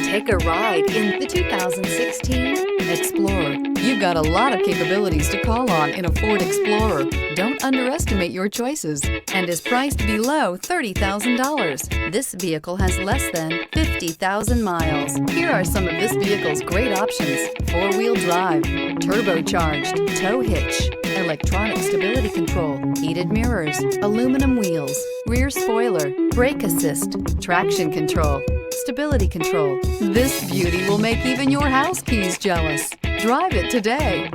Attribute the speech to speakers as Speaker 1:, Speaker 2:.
Speaker 1: Take a ride in the 2016 Explorer. You've got a lot of capabilities to call on in a Ford Explorer. Don't underestimate your choices, and is priced below $30,000. This vehicle has less than 50,000 miles. Here are some of this vehicle's great options: four-wheel drive, turbocharged, tow hitch, electronic stability control, heated mirrors, aluminum wheels, rear spoiler, brake assist, traction control, stability control. This beauty will make even your house keys jealous. Drive it today.